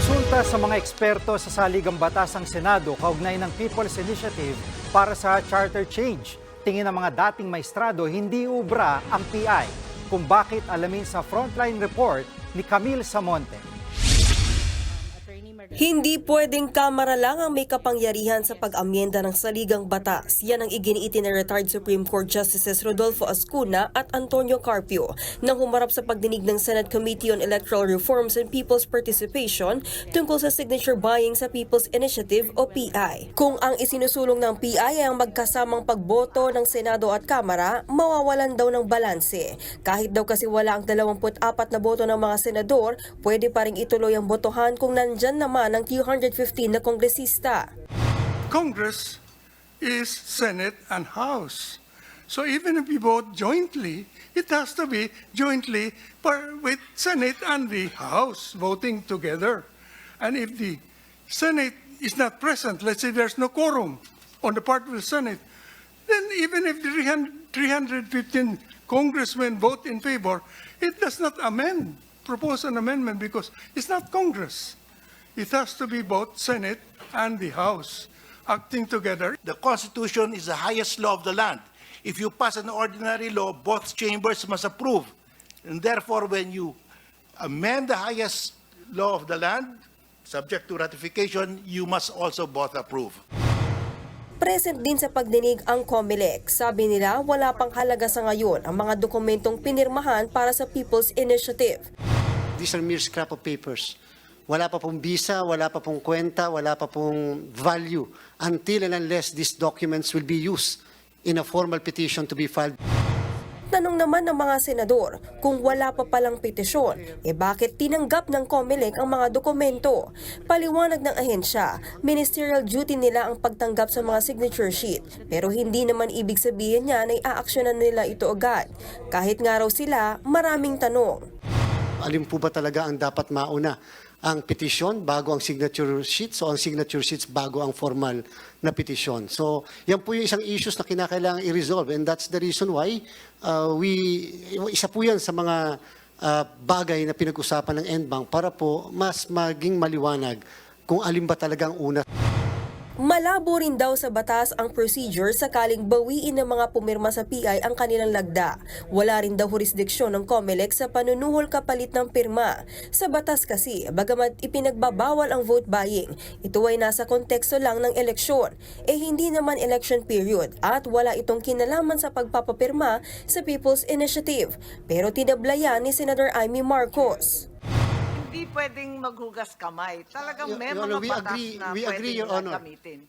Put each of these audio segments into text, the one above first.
Konsulta sa mga eksperto sa saligang batas ng Senado kaugnay ng People's Initiative para sa charter change. Tingin ng mga dating maestrado hindi ubra ang PI. Kung bakit alamin sa Frontline Report ni Camille Samonte. Hindi pwedeng kamara lang ang may kapangyarihan sa pag-amyenda ng saligang batas. Yan ang iginiiti ng retired Supreme Court Justices Rodolfo Ascuna at Antonio Carpio nang humarap sa pagdinig ng Senate Committee on Electoral Reforms and People's Participation tungkol sa signature buying sa People's Initiative o PI. Kung ang isinusulong ng PI ay ang magkasamang pagboto ng Senado at Kamara, mawawalan daw ng balanse. Kahit daw kasi wala ang 24 na boto ng mga senador, pwede pa rin ituloy ang botohan kung nandyan naman ng 215 na kongresista. Congress is Senate and House. So even if we vote jointly, it has to be jointly with Senate and the House voting together. And if the Senate is not present, let's say there's no quorum on the part of the Senate, then even if the 315 congressmen vote in favor, it does not propose an amendment because it's not Congress. It has to be both Senate and the House acting together. The Constitution is the highest law of the land. If you pass an ordinary law, both chambers must approve. And therefore, when you amend the highest law of the land, subject to ratification, you must also both approve. Present din sa pagdinig ang COMELEC. Sabi nila wala pang halaga sa ngayon ang mga dokumentong pinirmahan para sa People's Initiative. These are mere scrap of papers. Wala pa pong visa, wala pa pong kwenta, wala pa pong value until and unless these documents will be used in a formal petition to be filed. Tanong naman ng mga senador, kung wala pa palang petisyon, bakit tinanggap ng COMELEC ang mga dokumento? Paliwanag ng ahensya, ministerial duty nila ang pagtanggap sa mga signature sheet, pero hindi naman ibig sabihin niya na i-aaksyonan nila ito agad. Kahit nga raw sila, maraming tanong. Alin po ba talaga ang dapat mauna? Ang petisyon bago ang signature sheets o ang signature sheets bago ang formal na petisyon. So, yan po yung isang issues na kinakailangan i-resolve and that's the reason why isa po yan sa mga bagay na pinag-usapan ng NBank para po mas maging maliwanag kung alin ba talaga ang una. Malabo rin daw sa batas ang procedure sakaling bawiin ng mga pumirma sa PI ang kanilang lagda. Wala rin daw jurisdiksyon ng COMELEC sa panunuhol kapalit ng pirma. Sa batas kasi, bagamat ipinagbabawal ang vote buying, ito ay nasa konteksto lang ng eleksyon. Hindi naman election period at wala itong kinalaman sa pagpapapirma sa People's Initiative. Pero tinablayan ni Senator Amy Marcos. Hindi pwedeng maghugas kamay. Talagang may Your mga Honor, batas na we agree, Your pwedeng Honor. gamitin.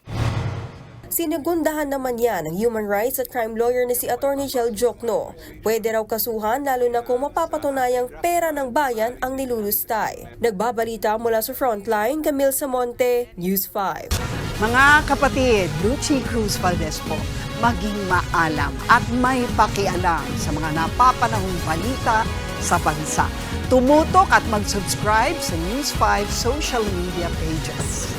Sinagundahan naman yan ng human rights at crime lawyer na si Attorney Jel Jokno. Pwede raw kasuhan lalo na kung mapapatunayang pera ng bayan ang nilulustay. Nagbabalita mula sa Frontline, Camille Samonte, News 5. Mga kapatid, Lucy Cruz Valdez po, maging maalam at may pakialam sa mga napapanahong balita sa bansa. Tumutok at mag-subscribe sa News 5 social media pages.